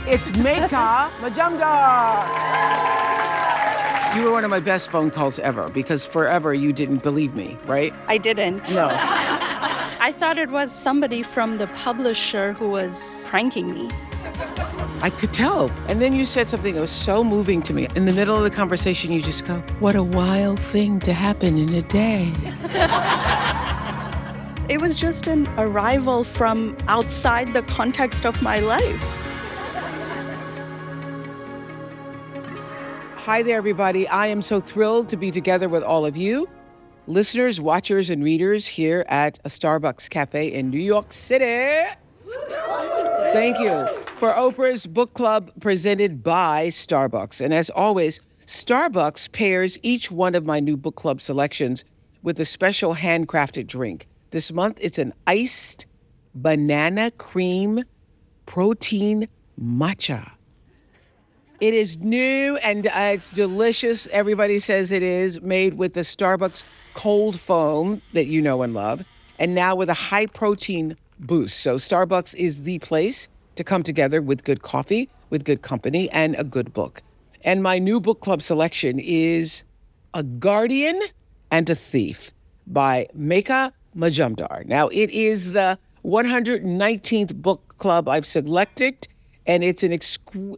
It's Megha Majumdar. You were one of my best phone calls ever because forever you didn't believe me, right? I didn't. No. I thought it was somebody from the publisher who was pranking me. I could tell. And then you said something that was so moving to me. In the middle of the conversation, you just go, what a wild thing to happen in a day. It was just an arrival from outside the context of my life. Hi there, everybody. I am so thrilled to be together with all of you, listeners, watchers, and readers here at a Starbucks cafe in New York City. Thank you. For Oprah's book club presented by Starbucks. And as always, Starbucks pairs each one of my new book club selections with a special handcrafted drink. This month, it's an iced banana cream protein matcha. It is new and it's delicious. Everybody says it is, made with the Starbucks cold foam that you know and love, and now with a high protein boost. So Starbucks is the place to come together with good coffee, with good company, and a good book. And my new book club selection is A Guardian and a Thief by Megha Majumdar. Now, it is the 119th book club I've selected, and it's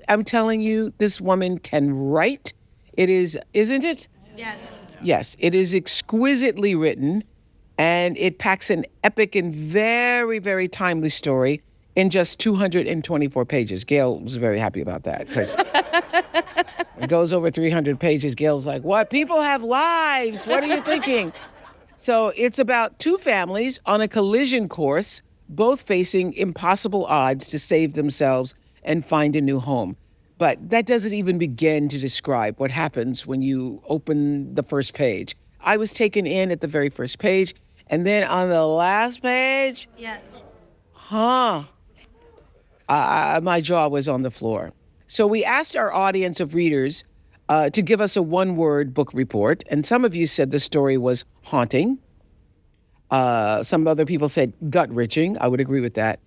I'm telling you, this woman can write. It is, isn't it? Yes. Yes, it is exquisitely written, and it packs an epic and very, very timely story in just 224 pages. Gail was very happy about that because it goes over 300 pages. Gail's like, what? People have lives. What are you thinking? So it's about two families on a collision course, both facing impossible odds to save themselves and find a new home. But that doesn't even begin to describe what happens when you open the first page. I was taken in at the very first page, and then on the last page, Yes. My jaw was on the floor. So we asked our audience of readers to give us a one-word book report, and some of you said the story was haunting. Some other people said gut-wrenching. I would agree with that.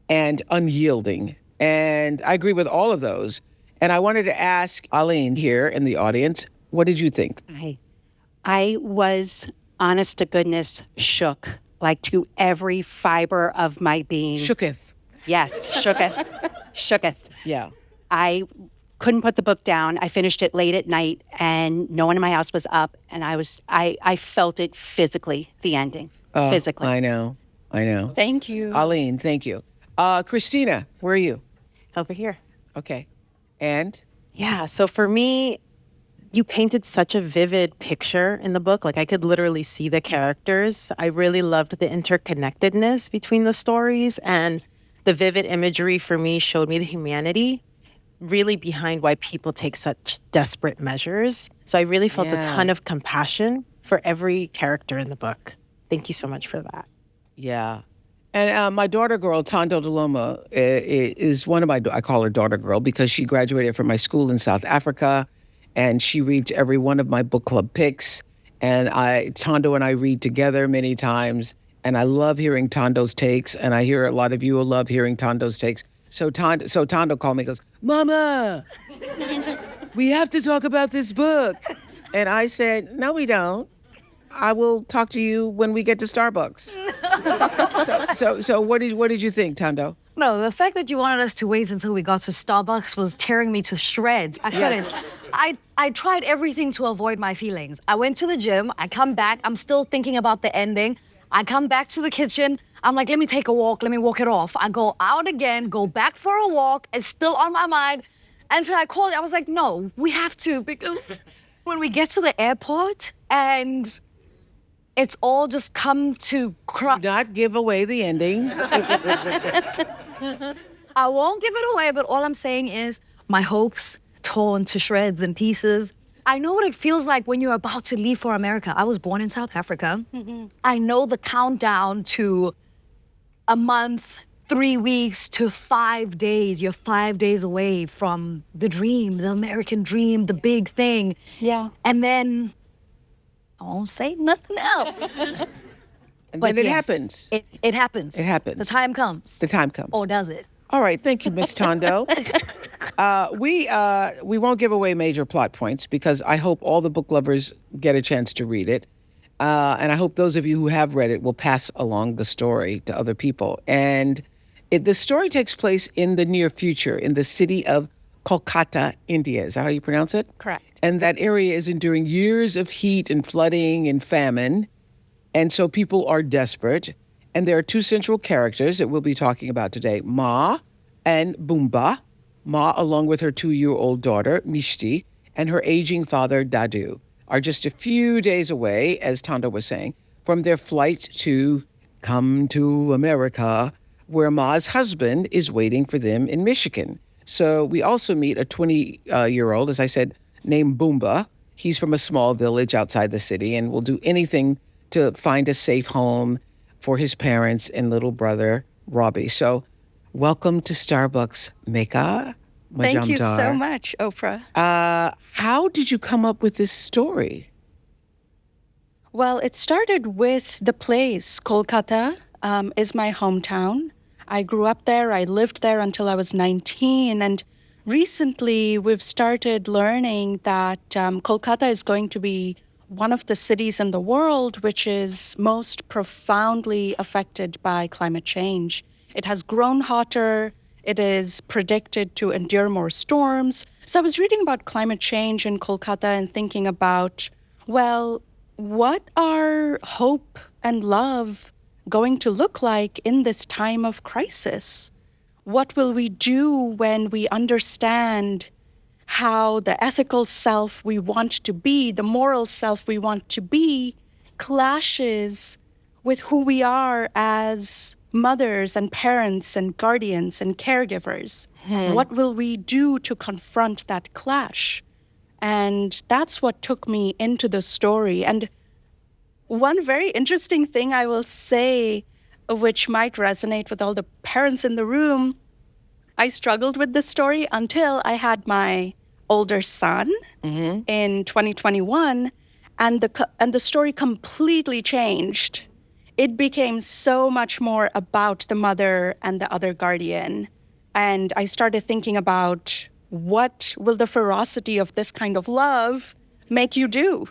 And unyielding. And I agree with all of those. And I wanted to ask Aline here in the audience, what did you think? I was, honest to goodness, shook, like to every fiber of my being. Shooketh. Yes, shooketh. Yeah. I couldn't put the book down. I finished it late at night and no one in my house was up. And I felt it physically, the ending, physically. I know. Thank you. Aline, thank you. Christina, where are you? Over here. Okay. And? Yeah, so for me, you painted such a vivid picture in the book. Like I could literally see the characters. I really loved the interconnectedness between the stories, and the vivid imagery for me showed me the humanity really behind why people take such desperate measures. So I really felt a ton of compassion for every character in the book. Thank you so much for that. Yeah. And my daughter girl, Thando is one of my, I call her daughter girl because she graduated from my school in South Africa and she reads every one of my book club picks. And Thando and I read together many times. And I love hearing Thando's takes. And I hear a lot of you will love hearing Thando's takes. So Thando called me and goes, Mama, we have to talk about this book. And I said, no, we don't. I will talk to you when we get to Starbucks. So what did you think, Thando? No, the fact that you wanted us to wait until we got to Starbucks was tearing me to shreds. I couldn't. I tried everything to avoid my feelings. I went to the gym. I come back. I'm still thinking about the ending. I come back to the kitchen. I'm like, let me take a walk. Let me walk it off. I go out again, go back for a walk. It's still on my mind. Until I called you, I was like, no, we have to, because when we get to the airport and it's all just come to Do not give away the ending. I won't give it away, but all I'm saying is my hopes torn to shreds and pieces. I know what it feels like when you're about to leave for America. I was born in South Africa. Mm-hmm. I know the countdown to a month, 3 weeks to 5 days. You're 5 days away from the dream, the American dream, the big thing. Yeah. And then I won't say nothing else. And then it happens. It happens. It happens. The time comes. The time comes. Or does it? All right, thank you, Miss Thando. We won't give away major plot points because I hope all the book lovers get a chance to read it, and I hope those of you who have read it will pass along the story to other people. And the story takes place in the near future in the city of Kolkata, India. Is that how you pronounce it? Correct. And that area is enduring years of heat and flooding and famine. And so people are desperate. And there are two central characters that we'll be talking about today, Ma and Boomba. Ma, along with her 2-year-old daughter, Mishti, and her aging father, Dadu, are just a few days away, as Thando was saying, from their flight to come to America, where Ma's husband is waiting for them in Michigan. So we also meet a 20-year-old, as I said, named Boomba. He's from a small village outside the city and will do anything to find a safe home for his parents and little brother, Robbie. So welcome to Starbucks, Megha Majumdar. Thank you so much, Oprah. How did you come up with this story? Well, it started with the place. Kolkata is my hometown. I grew up there. I lived there until I was 19. And recently, we've started learning that Kolkata is going to be one of the cities in the world which is most profoundly affected by climate change. It has grown hotter. It is predicted to endure more storms. So I was reading about climate change in Kolkata and thinking about, well, what are hope and love going to look like in this time of crisis? What will we do when we understand how the ethical self we want to be, the moral self we want to be, clashes with who we are as mothers and parents and guardians and caregivers? What will we do to confront that clash? And that's what took me into the story. And one very interesting thing I will say, which might resonate with all the parents in the room, I struggled with this story until I had my older son in 2021, and the story completely changed. It became so much more about the mother and the other guardian. And I started thinking about, what will the ferocity of this kind of love make you do?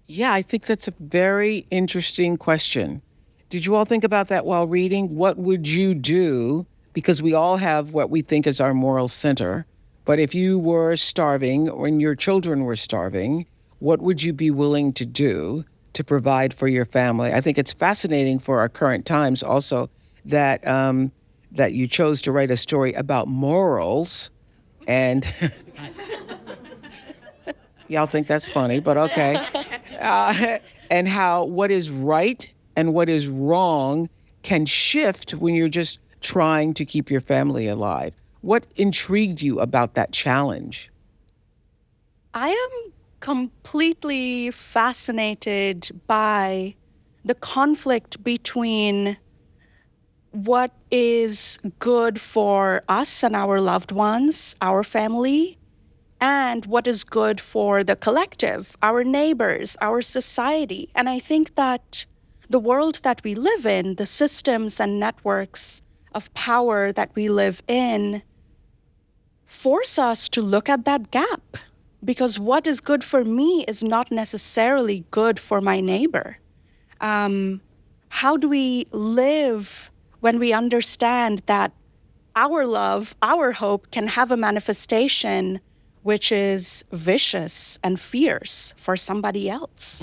Yeah, I think that's a very interesting question. Did you all think about that while reading? What would you do? Because we all have what we think is our moral center. But if you were starving or your children were starving, what would you be willing to do to provide for your family? I think it's fascinating for our current times also that that you chose to write a story about morals and y'all think that's funny, but okay. And how what is right and what is wrong can shift when you're just trying to keep your family alive. What intrigued you about that challenge? I am completely fascinated by the conflict between what is good for us and our loved ones, our family, and what is good for the collective, our neighbors, our society. And I think that the world that we live in, the systems and networks of power that we live in, force us to look at that gap. Because what is good for me is not necessarily good for my neighbor. How do we live when we understand that our love, our hope can have a manifestation which is vicious and fierce for somebody else?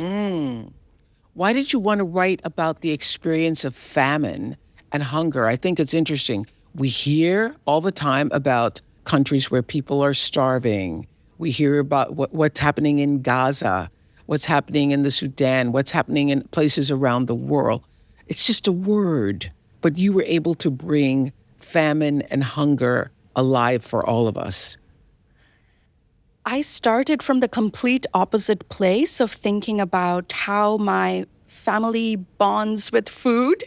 Why did you want to write about the experience of famine and hunger? I think it's interesting. We hear all the time about countries where people are starving. We hear about what's happening in Gaza, what's happening in the Sudan, what's happening in places around the world. It's just a word, but you were able to bring famine and hunger alive for all of us. I started from the complete opposite place of thinking about how my family bonds with food.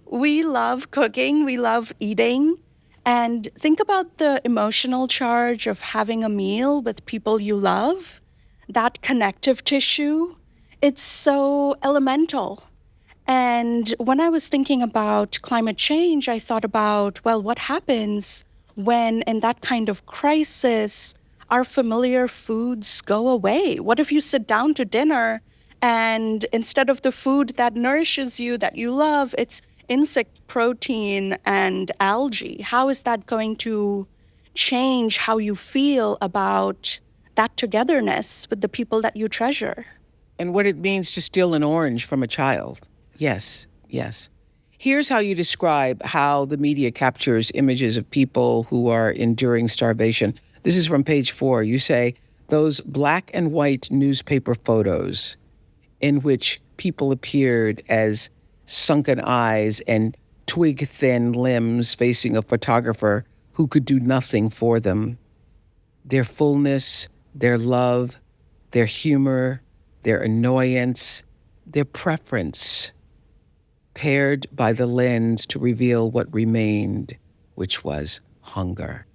We love cooking, we love eating. And think about the emotional charge of having a meal with people you love, that connective tissue. It's so elemental. And when I was thinking about climate change, I thought about, well, what happens when in that kind of crisis, our familiar foods go away? What if you sit down to dinner and instead of the food that nourishes you, that you love, it's insect protein and algae? How is that going to change how you feel about that togetherness with the people that you treasure? And what it means to steal an orange from a child. Yes, yes. Here's how you describe how the media captures images of people who are enduring starvation. This is from page 4. You say, those black and white newspaper photos in which people appeared as sunken eyes and twig-thin limbs facing a photographer who could do nothing for them. Their fullness, their love, their humor, their annoyance, their preference, paired by the lens to reveal what remained, which was hunger.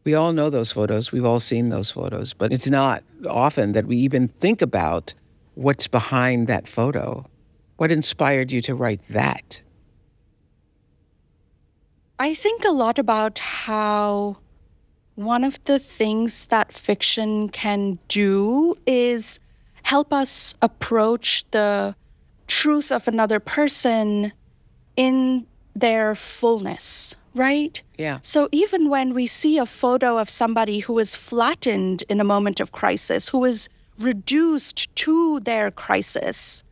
We all know those photos. We've all seen those photos, but it's not often that we even think about what's behind that photo. What inspired you to write that? I think a lot about how one of the things that fiction can do is help us approach the truth of another person in their fullness, right? Yeah. So even when we see a photo of somebody who is flattened in a moment of crisis, who is reduced to their crisis,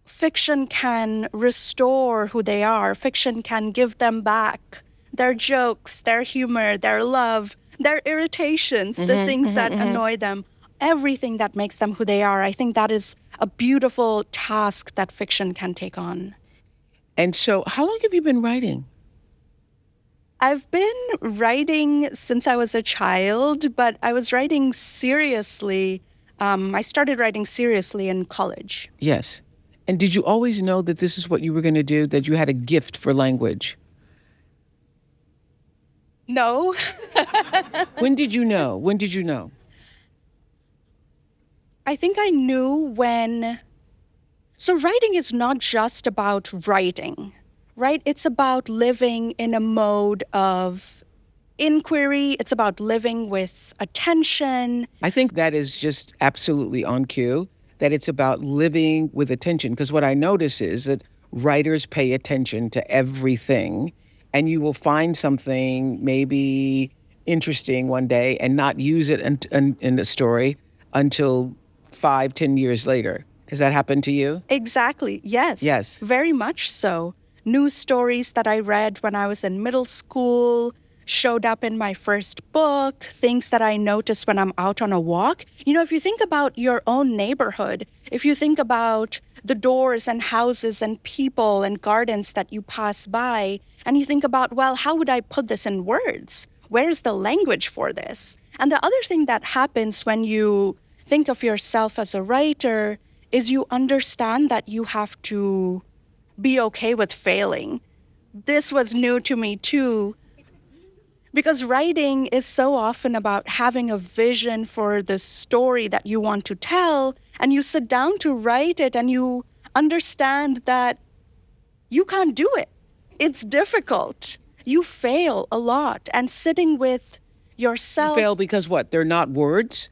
fiction can restore who they are. Fiction can give them back their jokes, their humor, their love, their irritations, the things that annoy them, everything that makes them who they are. I think that is a beautiful task that fiction can take on. And so, how long have you been writing? I've been writing since I was a child, but I was writing seriously. I started writing seriously in college. Yes. And did you always know that this is what you were going to do, that you had a gift for language? No. When did you know? When did you know? I think I knew when. So, writing is not just about writing, right? It's about living in a mode of inquiry. It's about living with attention. I think that is just absolutely on cue, that it's about living with attention. Because what I notice is that writers pay attention to everything, and you will find something maybe interesting one day and not use it in a story until 5-10 years later. Has that happened to you? Exactly. Yes. Yes. Very much so. News stories that I read when I was in middle school showed up in my first book, things that I noticed when I'm out on a walk. You know, if you think about your own neighborhood, if you think about the doors and houses and people and gardens that you pass by, and you think about, well, how would I put this in words? Where's the language for this? And the other thing that happens when you think of yourself as a writer is you understand that you have to be okay with failing. This was new to me too, because writing is so often about having a vision for the story that you want to tell, and you sit down to write it and you understand that you can't do it. It's difficult. You fail a lot. And sitting with yourself. You fail because what? They're not words?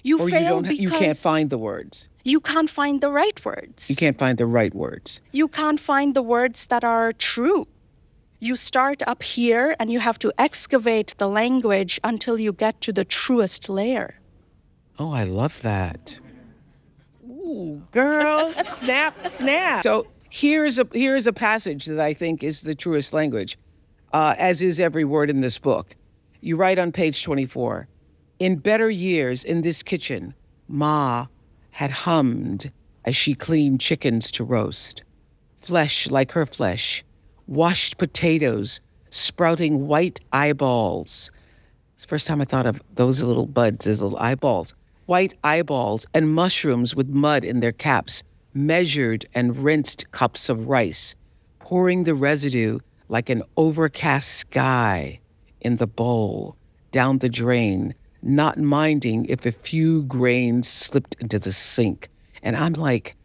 You Or fail you can't find the words? You can't find the right words. You can't find the right words. You can't find the words that are true. You start up here and you have to excavate the language until you get to the truest layer. Oh, I love that. Ooh, girl, snap, snap. So here is a passage that I think is the truest language, as is every word in this book. You write on page 24, in better years in this kitchen, Ma had hummed as she cleaned chickens to roast, flesh like her flesh, washed potatoes, sprouting white eyeballs. It's the first time I thought of those little buds as little eyeballs. White eyeballs and mushrooms with mud in their caps, measured and rinsed cups of rice, pouring the residue like an overcast sky in the bowl, down the drain, not minding if a few grains slipped into the sink. And I'm like,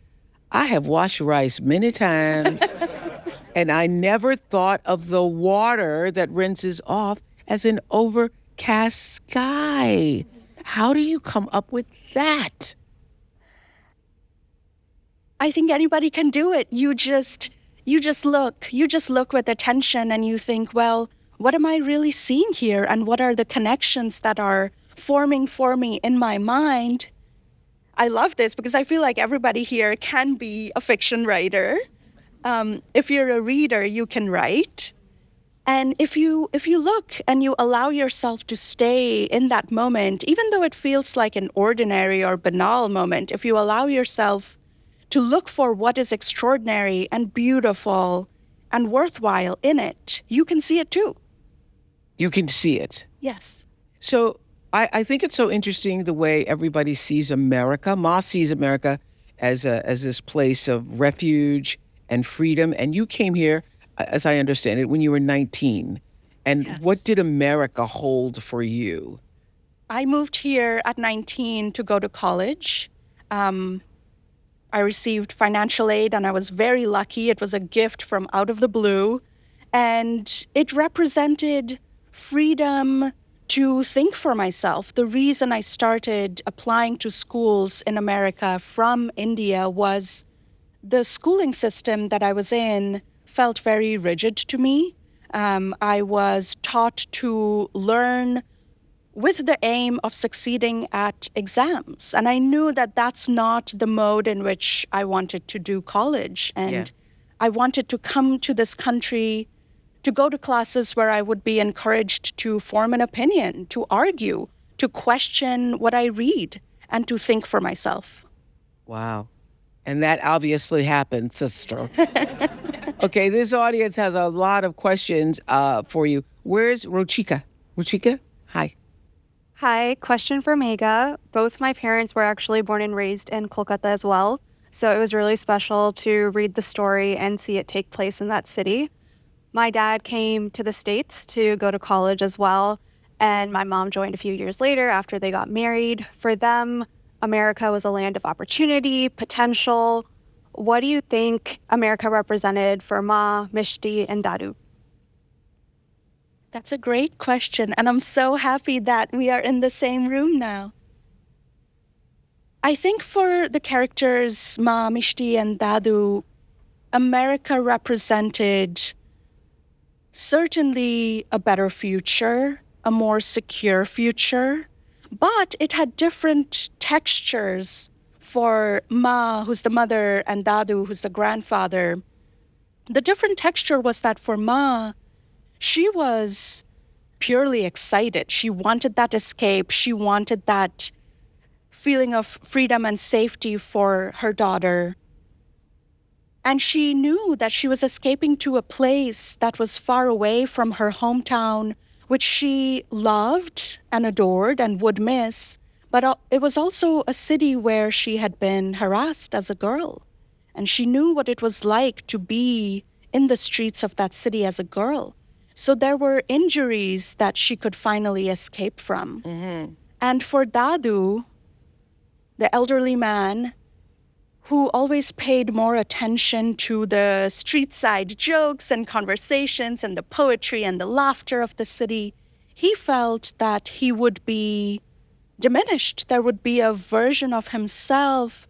I have washed rice many times, and I never thought of the water that rinses off as an overcast sky. How do you come up with that? I think anybody can do it. You just look with attention and you think, well, what am I really seeing here? And what are the connections that are forming for me in my mind? I love this because I feel like everybody here can be a fiction writer. If you're a reader, you can write. And if you look and you allow yourself to stay in that moment, even though it feels like an ordinary or banal moment, if you allow yourself to look for what is extraordinary and beautiful and worthwhile in it, you can see it too. You can see it. Yes. So I think it's so interesting the way everybody sees America. Ma sees America as this place of refuge and freedom. And you came here, as I understand it, when you were 19. And Yes. what did America hold for you? I moved here at 19 to go to college. I received financial aid and I was very lucky. It was a gift from out of the blue. And it represented freedom to think for myself. The reason I started applying to schools in America from India was the schooling system that I was in felt very rigid to me. I was taught to learn with the aim of succeeding at exams. And I knew that that's not the mode in which I wanted to do college. And I wanted to come to this country to go to classes where I would be encouraged to form an opinion, to argue, to question what I read, and to think for myself. Wow. And that obviously happened, sister. Okay, this audience has a lot of questions for you. Where's Rochika? Rochika, hi. Hi, question for Megha. Both my parents were actually born and raised in Kolkata as well, so it was really special to read the story and see it take place in that city. My dad came to the States to go to college as well, and my mom joined a few years later after they got married. For them, America was a land of opportunity, potential. What do you think America represented for Ma, Mishti, and Dadu? That's a great question, and I'm so happy that we are in the same room now. I think for the characters Ma, Mishti, and Dadu, America represented certainly a better future, a more secure future, but it had different textures for Ma, who's the mother, and Dadu, who's the grandfather. The different texture was that for Ma, she was purely excited. She wanted that escape. She wanted that feeling of freedom and safety for her daughter. And she knew that she was escaping to a place that was far away from her hometown, which she loved and adored and would miss. But it was also a city where she had been harassed as a girl. And she knew what it was like to be in the streets of that city as a girl. So there were injuries that she could finally escape from. Mm-hmm. And for Dadu, the elderly man who always paid more attention to the street side jokes and conversations and the poetry and the laughter of the city, he felt that he would be diminished. There would be a version of himself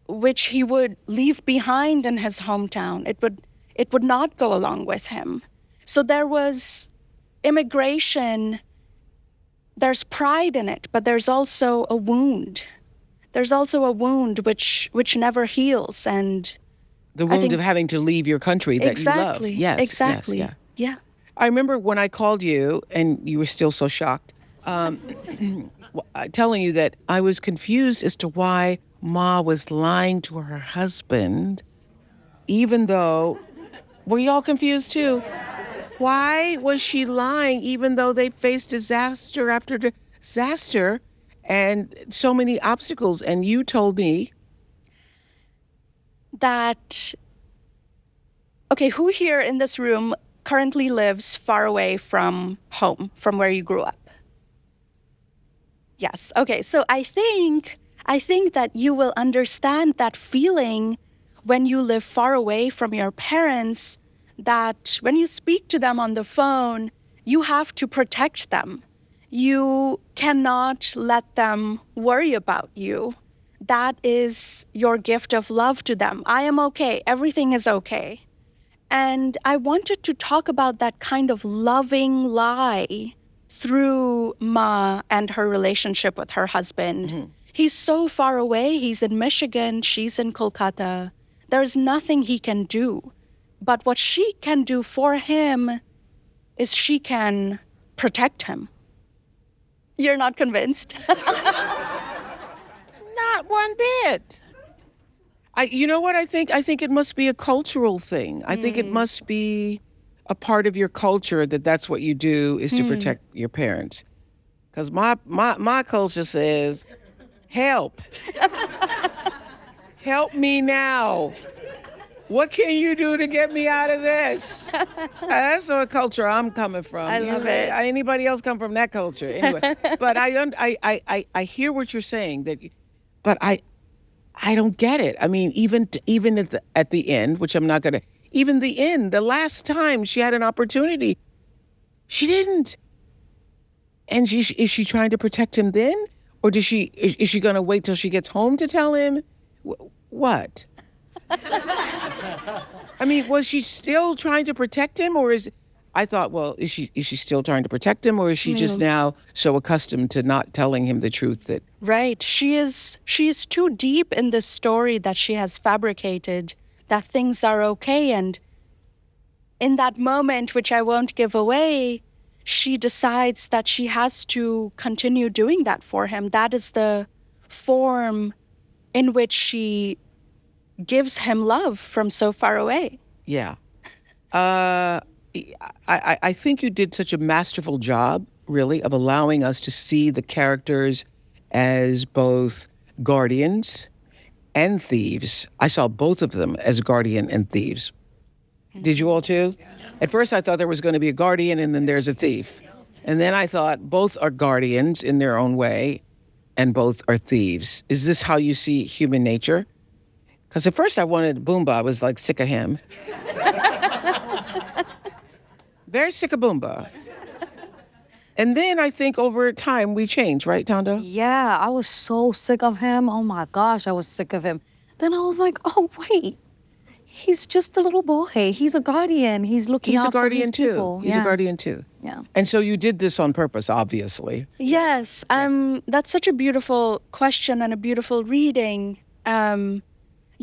which he would leave behind in his hometown. It would not go along with him. So there was immigration, there's pride in it, but there's also a wound. There's also a wound which never heals. And the wound of having to leave your country that you love. Yes, exactly. Yes, yeah. I remember when I called you and you were still so shocked, telling you that I was confused as to why Ma was lying to her husband, even though, were y'all confused too? Why was she lying even though they faced disaster after disaster and so many obstacles? And you told me that, okay, who here in this room currently lives far away from home, from where you grew up? Yes. Okay, so I think that you will understand that feeling when you live far away from your parents, that when you speak to them on the phone, you have to protect them. You cannot let them worry about you. That is your gift of love to them. I am okay. Everything is okay. And I wanted to talk about that kind of loving lie through Ma and her relationship with her husband. He's so far away. He's in Michigan. She's in Kolkata. There's nothing he can do. But what she can do for him is she can protect him. You're not convinced? Not one bit. You know what I think? I think it must be a cultural thing. I think it must be a part of your culture that's what you do is to protect your parents. Because my culture says, help. Help me now. What can you do to get me out of this? That's the culture I'm coming from. I love it. Anybody else come from that culture? Anyway, but I hear what you're saying, but I don't get it. I mean, even at the end, which I'm not gonna, even the end, the last time she had an opportunity, she didn't. And is she trying to protect him then, or is she gonna wait till she gets home to tell him? What? I mean, was she still trying to protect him, or I thought, well, is she still trying to protect him, or is she just now so accustomed to not telling him the truth that? Right. She is too deep in the story that she has fabricated that things are okay. And in that moment, which I won't give away, she decides that she has to continue doing that for him. That is the form in which she gives him love from so far away. Yeah. I think you did such a masterful job, really, of allowing us to see the characters as both guardians and thieves. I saw both of them as guardian and thieves. Did you all too? At first I thought there was going to be a guardian and then there's a thief. And then I thought both are guardians in their own way and both are thieves. Is this how you see human nature? Because at first I wanted Boomba. I was like sick of him. Very sick of Boomba. And then I think over time we changed, right, Thando? Yeah, I was so sick of him. Oh my gosh, I was sick of him. Then I was like, oh wait, he's just a little boy. He's a guardian. He's looking out for his people. He's a guardian too. Yeah. And so you did this on purpose, obviously. Yes. That's such a beautiful question and a beautiful reading.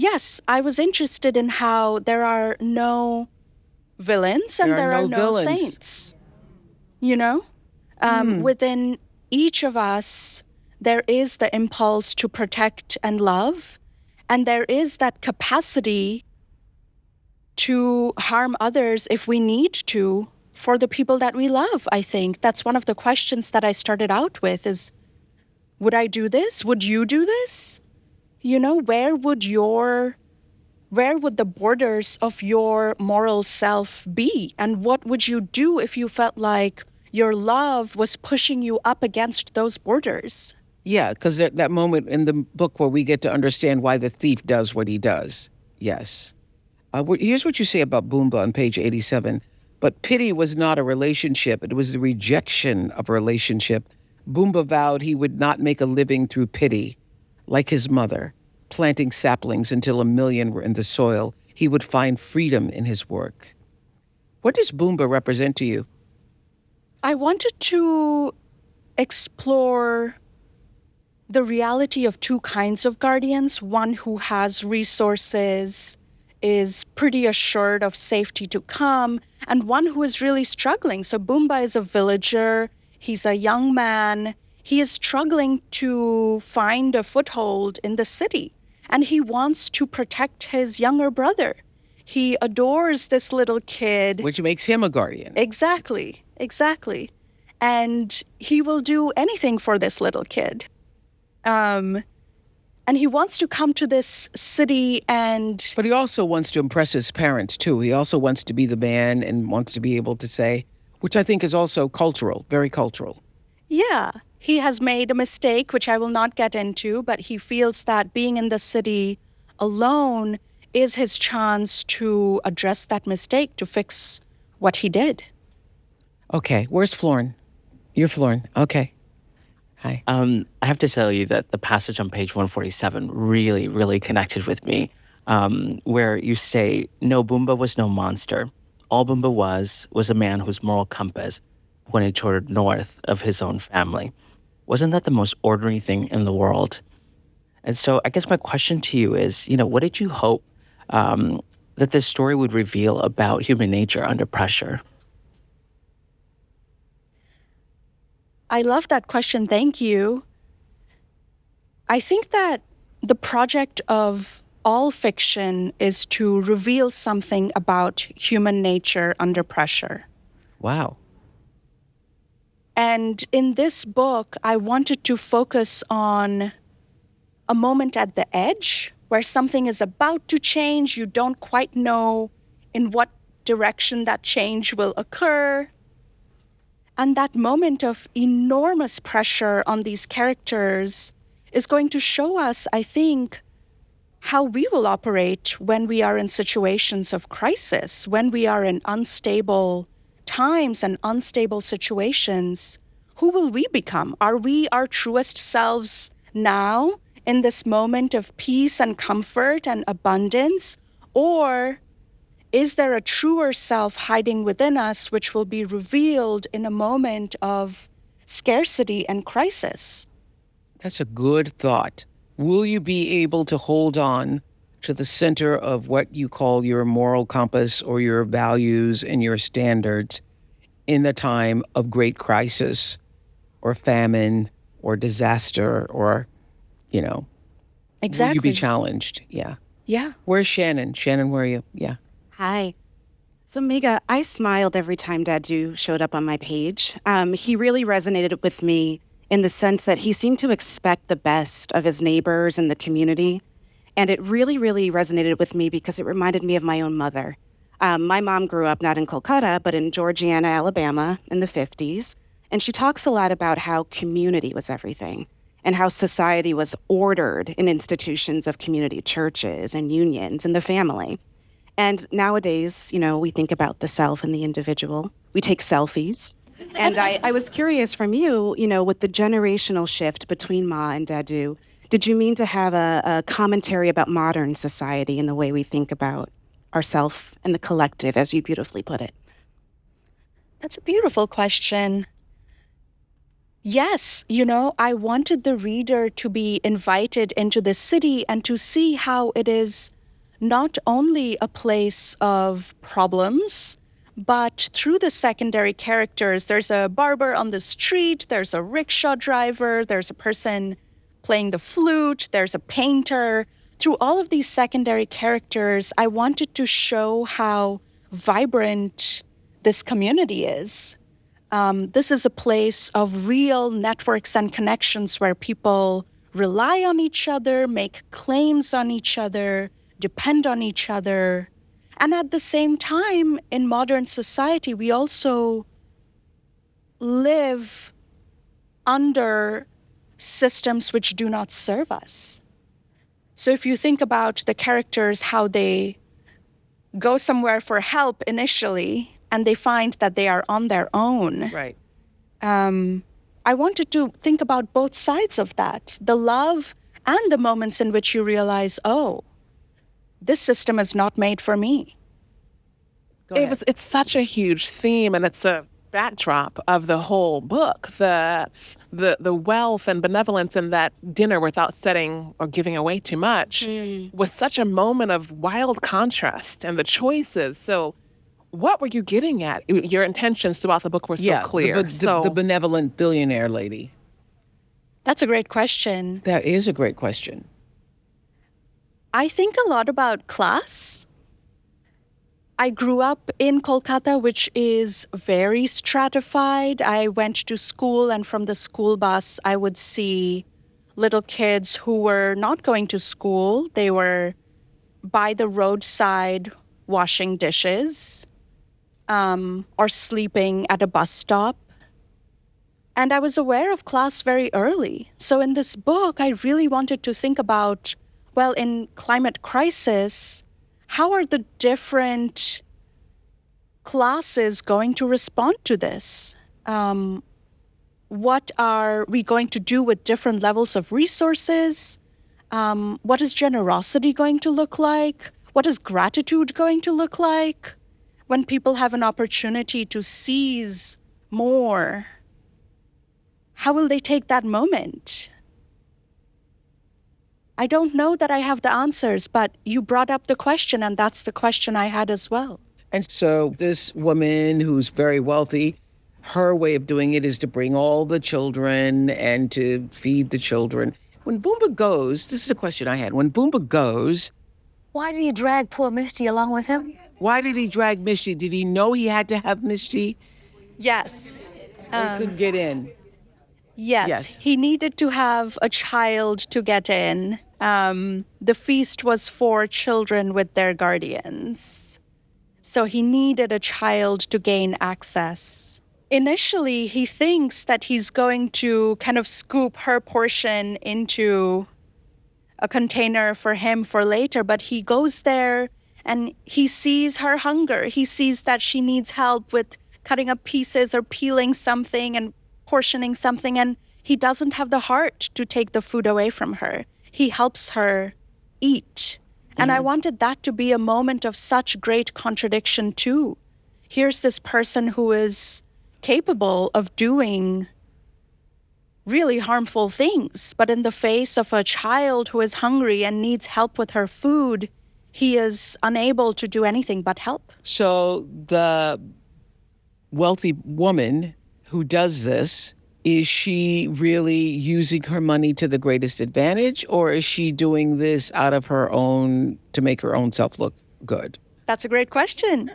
Yes, I was interested in how there are no villains and there are no saints. You know? Within each of us, there is the impulse to protect and love, and there is that capacity to harm others if we need to for the people that we love, I think. That's one of the questions that I started out with is, would I do this? Would you do this? You know, where would the borders of your moral self be? And what would you do if you felt like your love was pushing you up against those borders? Yeah, because that moment in the book where we get to understand why the thief does what he does. Yes. Here's what you say about Boomba on page 87. But pity was not a relationship. It was the rejection of a relationship. Boomba vowed he would not make a living through pity. Like his mother, planting saplings until 1 million were in the soil, he would find freedom in his work. What does Boomba represent to you? I wanted to explore the reality of two kinds of guardians. One who has resources, is pretty assured of safety to come, and one who is really struggling. So Boomba is a villager. He's a young man. He is struggling to find a foothold in the city, and he wants to protect his younger brother. He adores this little kid. Which makes him a guardian. Exactly. And he will do anything for this little kid. And he wants to come to this city and... But he also wants to impress his parents, too. He also wants to be the man and wants to be able to say, which I think is also cultural, very cultural. Yeah. He has made a mistake, which I will not get into, but he feels that being in the city alone is his chance to address that mistake, to fix what he did. Okay, where's Florin? You're Florin. Okay. Hi. I have to tell you that the passage on page 147 really, really connected with me, where you say, "No, Boomba was no monster. All Boomba was a man whose moral compass pointed toward north of his own family." Wasn't that the most ordinary thing in the world? And so I guess my question to you is, what did you hope that this story would reveal about human nature under pressure? I love that question. Thank you. I think that the project of all fiction is to reveal something about human nature under pressure. Wow. And in this book, I wanted to focus on a moment at the edge where something is about to change. You don't quite know in what direction that change will occur. And that moment of enormous pressure on these characters is going to show us, I think, how we will operate when we are in situations of crisis, when we are in unstable times and unstable situations. Who will we become? Are we our truest selves now in this moment of peace and comfort and abundance? Or is there a truer self hiding within us which will be revealed in a moment of scarcity and crisis? That's a good thought. Will you be able to hold on to the center of what you call your moral compass or your values and your standards in a time of great crisis or famine or disaster or, Exactly. will you be challenged? Yeah. Yeah. Where's Shannon? Shannon, where are you? Yeah. Hi. So, Megha, I smiled every time Dadu showed up on my page. He really resonated with me in the sense that he seemed to expect the best of his neighbors and the community. And it really, really resonated with me because it reminded me of my own mother. My mom grew up not in Kolkata, but in Georgiana, Alabama in the 50s. And she talks a lot about how community was everything and how society was ordered in institutions of community churches and unions and the family. And nowadays, we think about the self and the individual. We take selfies. And I was curious from you, with the generational shift between Ma and Dadu, did you mean to have a commentary about modern society and the way we think about ourself and the collective, as you beautifully put it? That's a beautiful question. Yes, I wanted the reader to be invited into the city and to see how it is not only a place of problems, but through the secondary characters. There's a barber on the street, there's a rickshaw driver, there's a person playing the flute, there's a painter. Through all of these secondary characters, I wanted to show how vibrant this community is. This is a place of real networks and connections where people rely on each other, make claims on each other, depend on each other. And at the same time, in modern society, we also live under systems which do not serve us. So if you think about the characters, how they go somewhere for help initially, and they find that they are on their own. Right. I wanted to think about both sides of that, the love and the moments in which you realize, oh, this system is not made for me. It's such a huge theme, and it's a backdrop of the whole book. The wealth and benevolence in that dinner, without setting or giving away too much, was such a moment of wild contrast and the choices. So, what were you getting at? Your intentions throughout the book were so clear. The benevolent billionaire lady. That's a great question. That is a great question. I think a lot about class. I grew up in Kolkata, which is very stratified. I went to school, and from the school bus, I would see little kids who were not going to school. They were by the roadside washing dishes or sleeping at a bus stop. And I was aware of class very early. So in this book, I really wanted to think about, well, in climate crisis, how are the different classes going to respond to this? What are we going to do with different levels of resources? What is generosity going to look like? What is gratitude going to look like when people have an opportunity to seize more? How will they take that moment? I don't know that I have the answers, but you brought up the question, and that's the question I had as well. And so this woman who's very wealthy, her way of doing it is to bring all the children and to feed the children. When Boomba goes, this is a question I had. When Boomba goes, Why did he drag poor Misty along with him? why did he drag Misty? Did he know he had to have Misty? Yes. Or he couldn't get in? Yes, he needed to have a child to get in. The feast was for children with their guardians. So he needed a child to gain access. Initially, he thinks that he's going to kind of scoop her portion into a container for him for later, but he goes there and he sees her hunger. He sees that she needs help with cutting up pieces or peeling something and portioning something, and he doesn't have the heart to take the food away from her. He helps her eat. And I wanted that to be a moment of such great contradiction too. Here's this person who is capable of doing really harmful things, but in the face of a child who is hungry and needs help with her food, he is unable to do anything but help. So the wealthy woman who does this, is she really using her money to the greatest advantage, or is she doing this out of her own, to make her own self look good? That's a great question.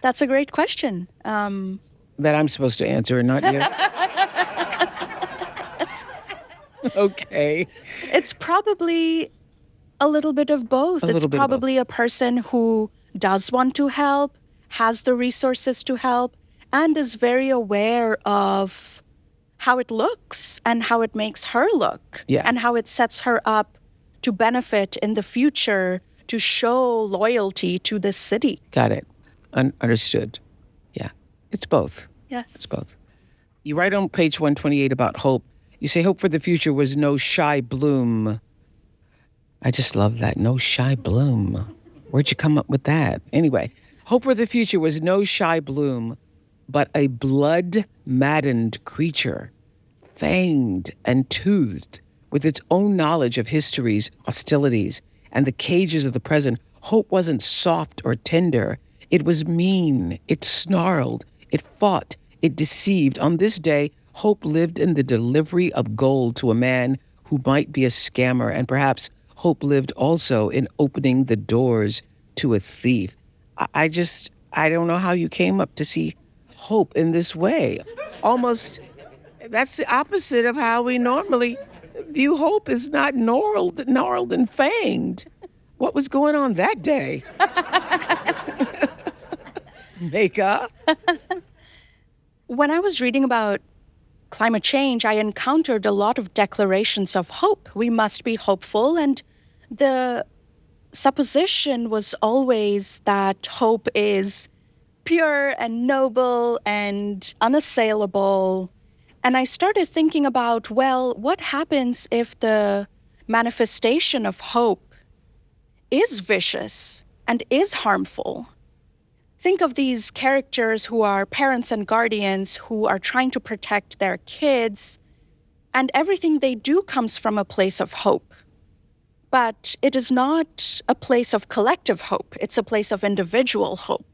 That's a great question. That I'm supposed to answer and not you? Okay. It's probably a little bit of both. It's probably a person who does want to help, has the resources to help, and is very aware of how it looks and how it makes her look, and how it sets her up to benefit in the future, to show loyalty to this city. Got it. Understood. Yeah. It's both. Yes. It's both. You write on page 128 about hope. You say hope for the future was no shy bloom. I just love that. No shy bloom. Where'd you come up with that? Anyway, hope for the future was no shy bloom, but a blood-maddened creature, fanged and toothed, with its own knowledge of history's hostilities and the cages of the present. Hope wasn't soft or tender. It was mean. It snarled. It fought. It deceived. On this day, hope lived in the delivery of gold to a man who might be a scammer, and perhaps hope lived also in opening the doors to a thief. I don't know how you came up to see hope in this way. Almost, that's the opposite of how we normally view hope, is not gnarled and fanged. What was going on that day? Megha? When I was reading about climate change, I encountered a lot of declarations of hope. We must be hopeful. And the supposition was always that hope is pure and noble and unassailable. And I started thinking about, well, what happens if the manifestation of hope is vicious and is harmful? Think of these characters who are parents and guardians who are trying to protect their kids, and everything they do comes from a place of hope. But it is not a place of collective hope. It's a place of individual hope.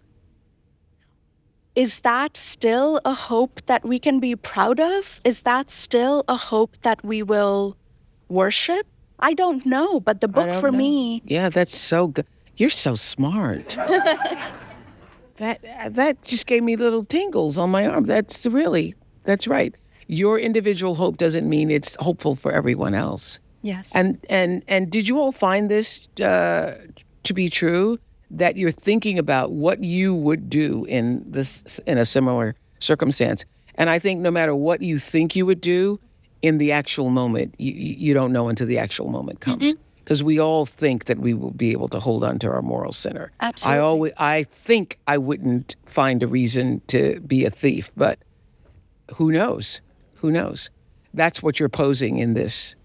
Is that still a hope that we can be proud of? Is that still a hope that we will worship? I don't know, but the book for me... Yeah, that's so good. You're so smart. That just gave me little tingles on my arm. That's right. Your individual hope doesn't mean it's hopeful for everyone else. Yes. And did you all find this to be true, that you're thinking about what you would do in a similar circumstance? And I think no matter what you think you would do, in the actual moment, you don't know until the actual moment comes. Mm-hmm. because we all think that we will be able to hold on to our moral center. Absolutely. I think I wouldn't find a reason to be a thief, but who knows? Who knows? That's what you're posing in this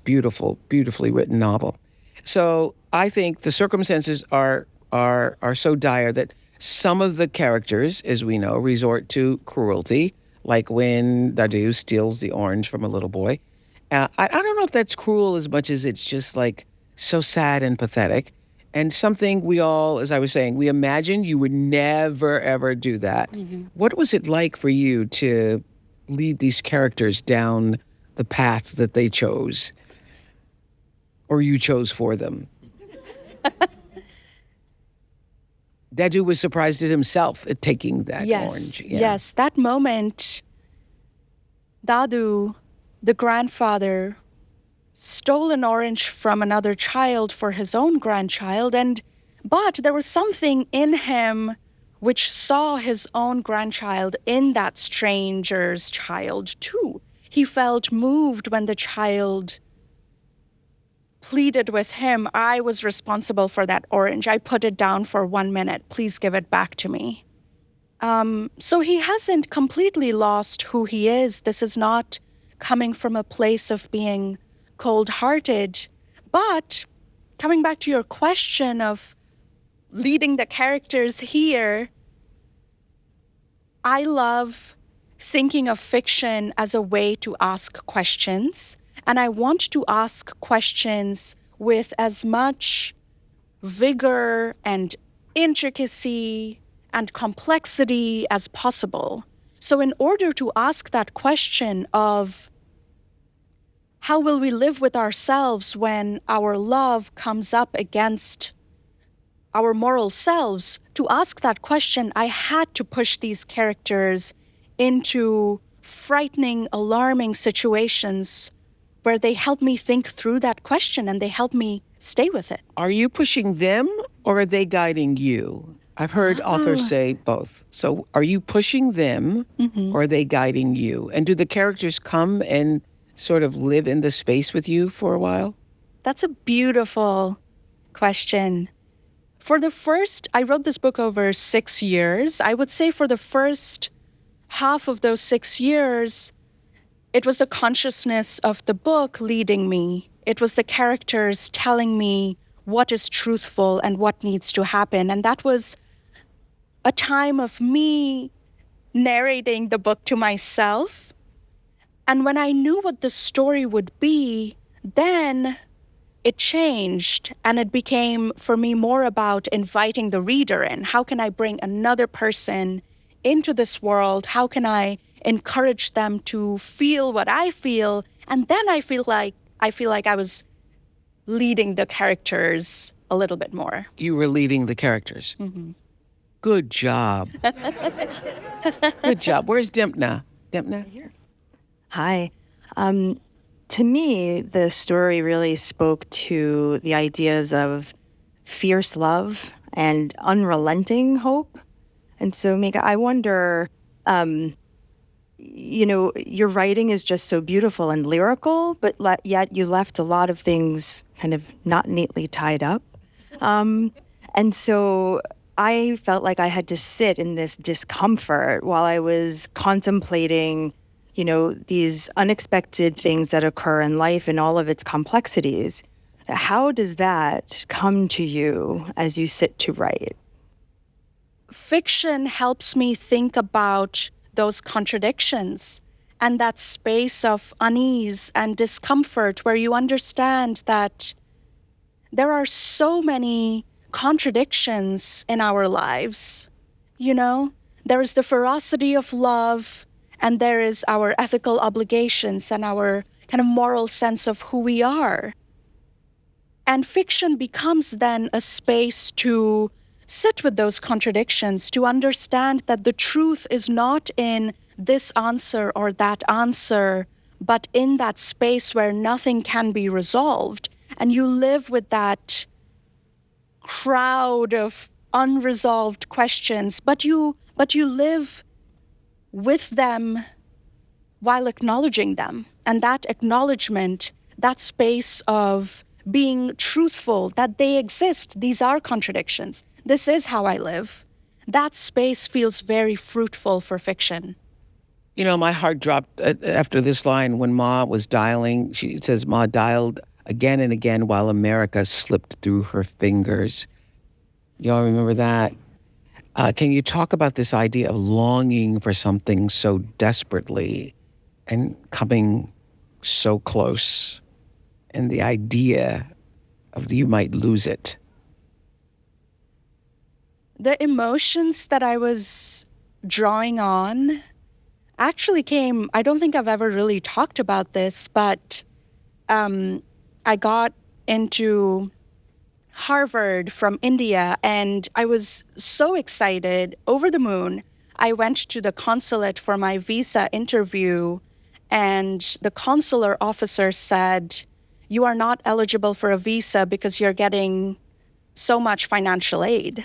beautifully written novel. So I think the circumstances are so dire that some of the characters, as we know, resort to cruelty, like when Dadu steals the orange from a little boy. I don't know if that's cruel as much as it's just like so sad and pathetic. And something we all, as I was saying, we imagine you would never, ever do that. What was it like for you to lead these characters down the path that they chose? Or you chose for them? Dadu was surprised at himself at taking that orange. Yeah. Yes, that moment, Dadu, the grandfather, stole an orange from another child for his own grandchild, but there was something in him which saw his own grandchild in that stranger's child too. He felt moved when the child pleaded with him, I was responsible for that orange. I put it down for 1 minute. Please give it back to me. So he hasn't completely lost who he is. This is not coming from a place of being cold-hearted. But coming back to your question of leading the characters here, I love thinking of fiction as a way to ask questions. And I want to ask questions with as much vigor and intricacy and complexity as possible. So in order to ask that question of how will we live with ourselves when our love comes up against our moral selves, to ask that question, I had to push these characters into frightening, alarming situations where they help me think through that question and they help me stay with it. Are you pushing them or are they guiding you? I've heard authors say both. So are you pushing them or are they guiding you? And do the characters come and sort of live in the space with you for a while? That's a beautiful question. I wrote this book over 6 years. I would say for the first half of those 6 years, it was the consciousness of the book leading me. It was the characters telling me what is truthful and what needs to happen. And that was a time of me narrating the book to myself. And when I knew what the story would be, then it changed and it became, for me, more about inviting the reader in. How can I bring another person into this world? How can I encourage them to feel what I feel? And then I feel like I was leading the characters a little bit more. You were leading the characters. Good job. Good job. Where's Dempna? Dempna? Hi. To me, the story really spoke to the ideas of fierce love and unrelenting hope. And so, Megha, I wonder, your writing is just so beautiful and lyrical, but yet you left a lot of things kind of not neatly tied up. And so I felt like I had to sit in this discomfort while I was contemplating these unexpected things that occur in life and all of its complexities. How does that come to you as you sit to write? Fiction helps me think about those contradictions and that space of unease and discomfort where you understand that there are so many contradictions in our lives. There is the ferocity of love, and there is our ethical obligations and our kind of moral sense of who we are. And fiction becomes then a space to sit with those contradictions, to understand that the truth is not in this answer or that answer, but in that space where nothing can be resolved. And you live with that crowd of unresolved questions, but you live with them while acknowledging them. And that acknowledgement, that space of being truthful that they exist. These are contradictions. This is how I live. That space feels very fruitful for fiction. You know, my heart dropped after this line when Ma was dialing. She says, Ma dialed again and again while America slipped through her fingers. Y'all remember that? Can you talk about this idea of longing for something so desperately and coming so close, and the idea of you might lose it? The emotions that I was drawing on actually came, I don't think I've ever really talked about this, but I got into Harvard from India, and I was so excited, over the moon. I went to the consulate for my visa interview, and the consular officer said, "You are not eligible for a visa because you're getting so much financial aid."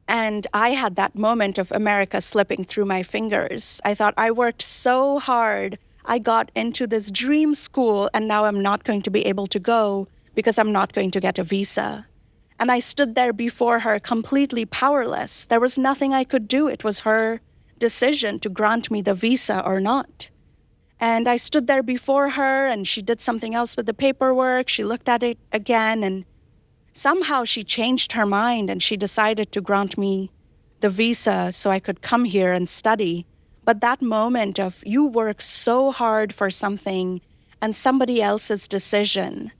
And I had that moment of America slipping through my fingers. I thought, I worked so hard. I got into this dream school, and now I'm not going to be able to go because I'm not going to get a visa. And I stood there before her completely powerless. There was nothing I could do. It was her decision to grant me the visa or not. And I stood there before her, and she did something else with the paperwork. She looked at it again, and somehow she changed her mind, and she decided to grant me the visa so I could come here and study. But that moment of you work so hard for something and somebody else's decision,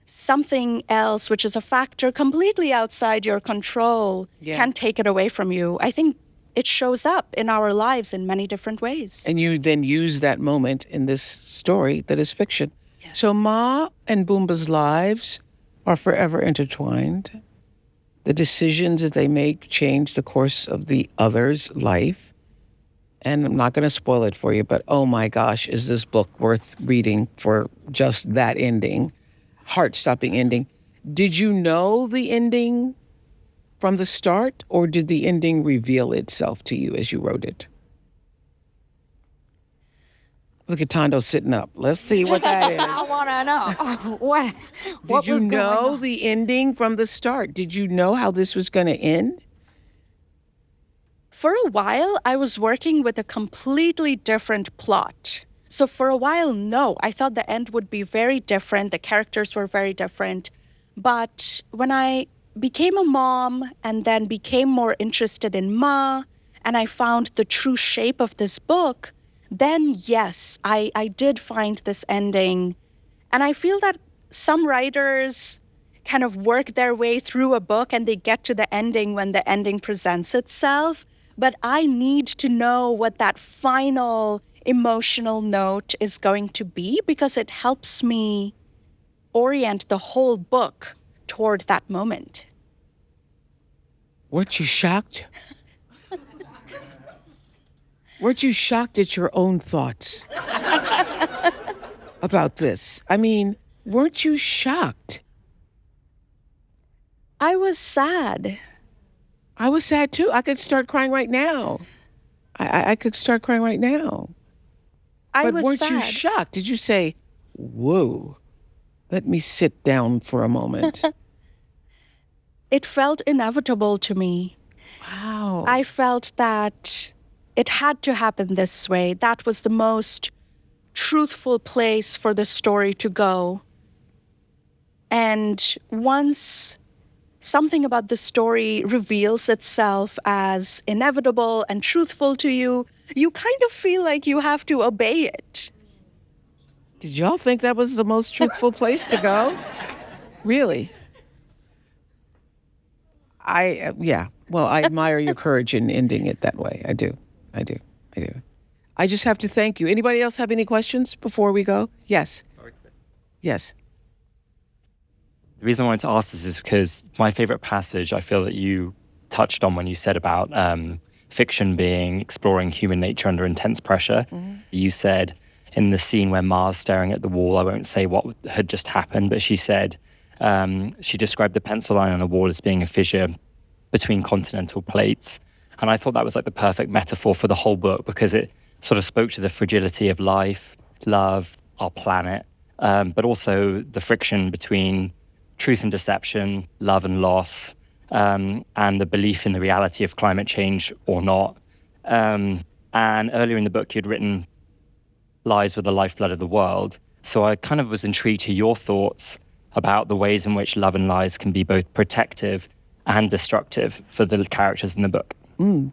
something else, which is a factor completely outside your control, can take it away from you. I think it shows up in our lives in many different ways. And you then use that moment in this story that is fiction. Yes. So Ma and Boomba's lives are forever intertwined. The decisions that they make change the course of the other's life. And I'm not going to spoil it for you, but oh my gosh, is this book worth reading for just that ending? Heart-stopping ending. Did you know the ending from the start, or did the ending reveal itself to you as you wrote it? Look at Thando sitting up. Let's see what that is. I want to know. What Did you was going know on? the ending from the start? Did you know how this was going to end? For a while, I was working with a completely different plot. So for a while, no, I thought the end would be very different. The characters were very different. But when I became a mom and then became more interested in Ma, and I found the true shape of this book, then yes, I did find this ending. And I feel that some writers kind of work their way through a book and they get to the ending when the ending presents itself. But I need to know what that final emotional note is going to be, because it helps me orient the whole book toward that moment. Weren't you shocked? Weren't you shocked at your own thoughts about this? I mean, weren't you shocked? I was sad. I was sad too. I could start crying right now. I could start crying right now. But weren't you shocked? Did you say, whoa, let me sit down for a moment? It felt inevitable to me. Wow. I felt that it had to happen this way. That was the most truthful place for the story to go. And once something about the story reveals itself as inevitable and truthful to you, you kind of feel like you have to obey it. Did y'all think that was the most truthful place to go? Really? Well, I admire your courage in ending it that way. I do. I just have to thank you. Anybody else have any questions before we go? Yes. Yes. The reason I wanted to ask this is because my favorite passage, I feel that you touched on when you said about fiction being exploring human nature under intense pressure. Mm-hmm. You said in the scene where Ma's staring at the wall, I won't say what had just happened, but she said, she described the pencil line on the wall as being a fissure between continental plates. And I thought that was like the perfect metaphor for the whole book, because it sort of spoke to the fragility of life, love, our planet, but also the friction between truth and deception, love and loss, and the belief in the reality of climate change or not. And earlier in the book, you'd written lies were the lifeblood of the world. So I kind of was intrigued to your thoughts about the ways in which love and lies can be both protective and destructive for the characters in the book.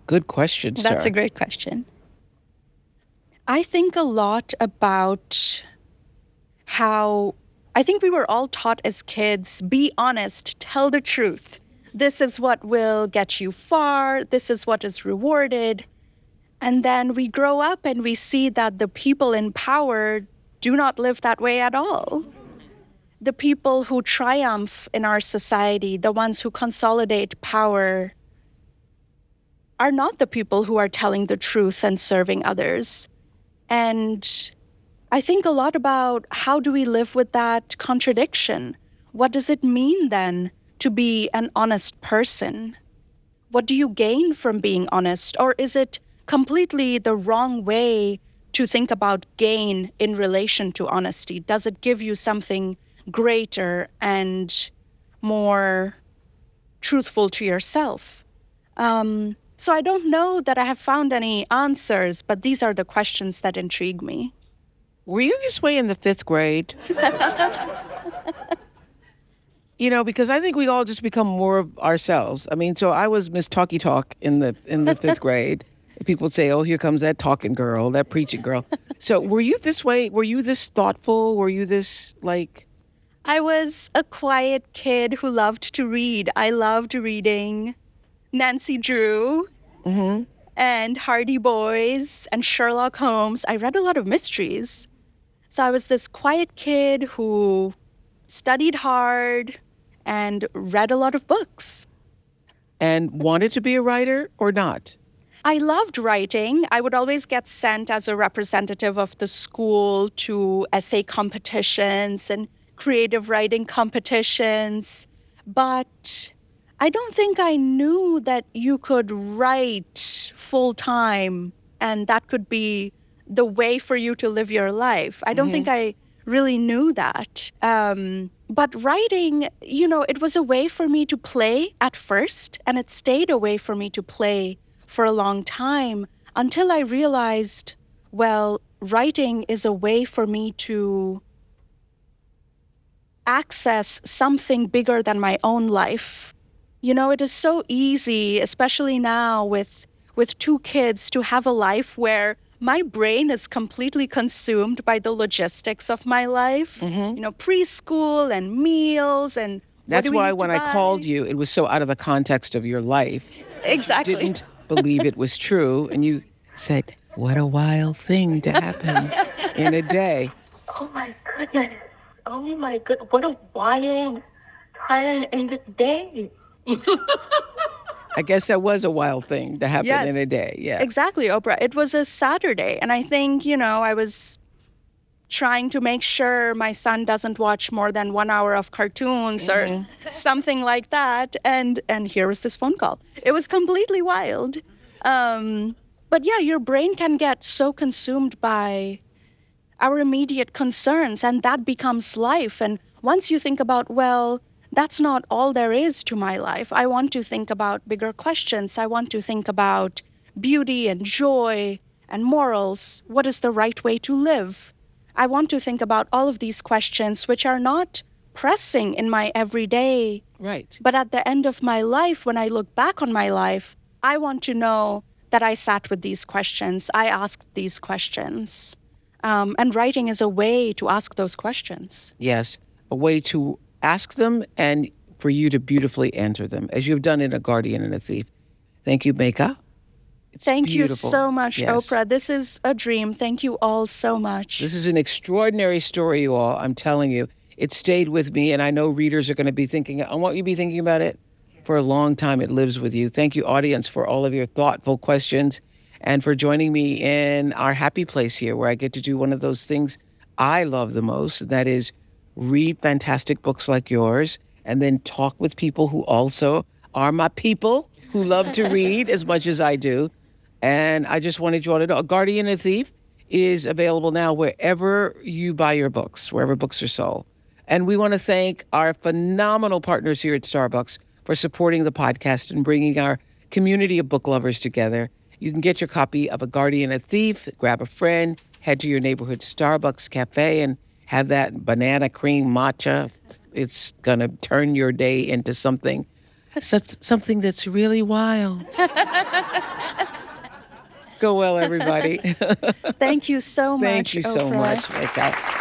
Good question, sir. That's a great question. I think a lot about how I think we were all taught as kids, be honest, tell the truth. This is what will get you far. This is what is rewarded. And then we grow up and we see that the people in power do not live that way at all. The people who triumph in our society, the ones who consolidate power, are not the people who are telling the truth and serving others. And I think a lot about how do we live with that contradiction? What does it mean then to be an honest person? What do you gain from being honest? Or is it completely the wrong way to think about gain in relation to honesty? Does it give you something greater and more truthful to yourself? So I don't know that I have found any answers, but these are the questions that intrigue me. Were you this way in the 5th grade? Because I think we all just become more of ourselves. I mean, so I was Miss Talky Talk in the 5th grade. People would say, oh, here comes that talking girl, that preaching girl. So were you this way? Were you this thoughtful? Were you this, like... I was a quiet kid who loved to read. I loved reading Nancy Drew and Hardy Boys and Sherlock Holmes. I read a lot of mysteries. So I was this quiet kid who studied hard and read a lot of books. And wanted to be a writer or not? I loved writing. I would always get sent as a representative of the school to essay competitions and creative writing competitions. But I don't think I knew that you could write full time and that could be the way for you to live your life. I don't think I really knew that. But writing, it was a way for me to play at first, and it stayed a way for me to play for a long time until I realized, well, writing is a way for me to access something bigger than my own life. It is so easy, especially now with 2 kids, to have a life where my brain is completely consumed by the logistics of my life. Preschool and meals and that's why when I called you, it was so out of the context of your life. Exactly. You didn't believe it was true, and you said, "What a wild thing to happen in a day." Oh my goodness! Oh my goodness! What a wild time in the day! I guess that was a wild thing to happen in a day. Yeah. Exactly, Oprah. It was a Saturday. And I think, I was trying to make sure my son doesn't watch more than 1 hour of cartoons or something like that. And here was this phone call. It was completely wild. But yeah, your brain can get so consumed by our immediate concerns, and that becomes life. And once you think about, well, that's not all there is to my life. I want to think about bigger questions. I want to think about beauty and joy and morals. What is the right way to live? I want to think about all of these questions, which are not pressing in my everyday. Right. But at the end of my life, when I look back on my life, I want to know that I sat with these questions. I asked these questions. And writing is a way to ask those questions. Yes, a way to ask them and for you to beautifully answer them, as you've done in A Guardian and a Thief. Thank you, Megha. Thank beautiful. you so much, Yes. Oprah. This is a dream. Thank you all so much. This is an extraordinary story, you all. I'm telling you. It stayed with me, and I know readers are going to be thinking, I want you to be thinking about it for a long time. It lives with you. Thank you, audience, for all of your thoughtful questions and for joining me in our happy place here where I get to do one of those things I love the most, that is read fantastic books like yours and then talk with people who also are my people who love to read as much as I do. And I just wanted you all to know, A Guardian and a Thief is available now wherever you buy your books, wherever books are sold. And we want to thank our phenomenal partners here at Starbucks for supporting the podcast and bringing our community of book lovers together. You can get your copy of A Guardian, a Thief, grab a friend, head to your neighborhood Starbucks cafe and have that banana cream matcha. It's going to turn your day into something that's really wild. Go well, everybody. Thank you so much, Thank you so Oprah. much. Like that.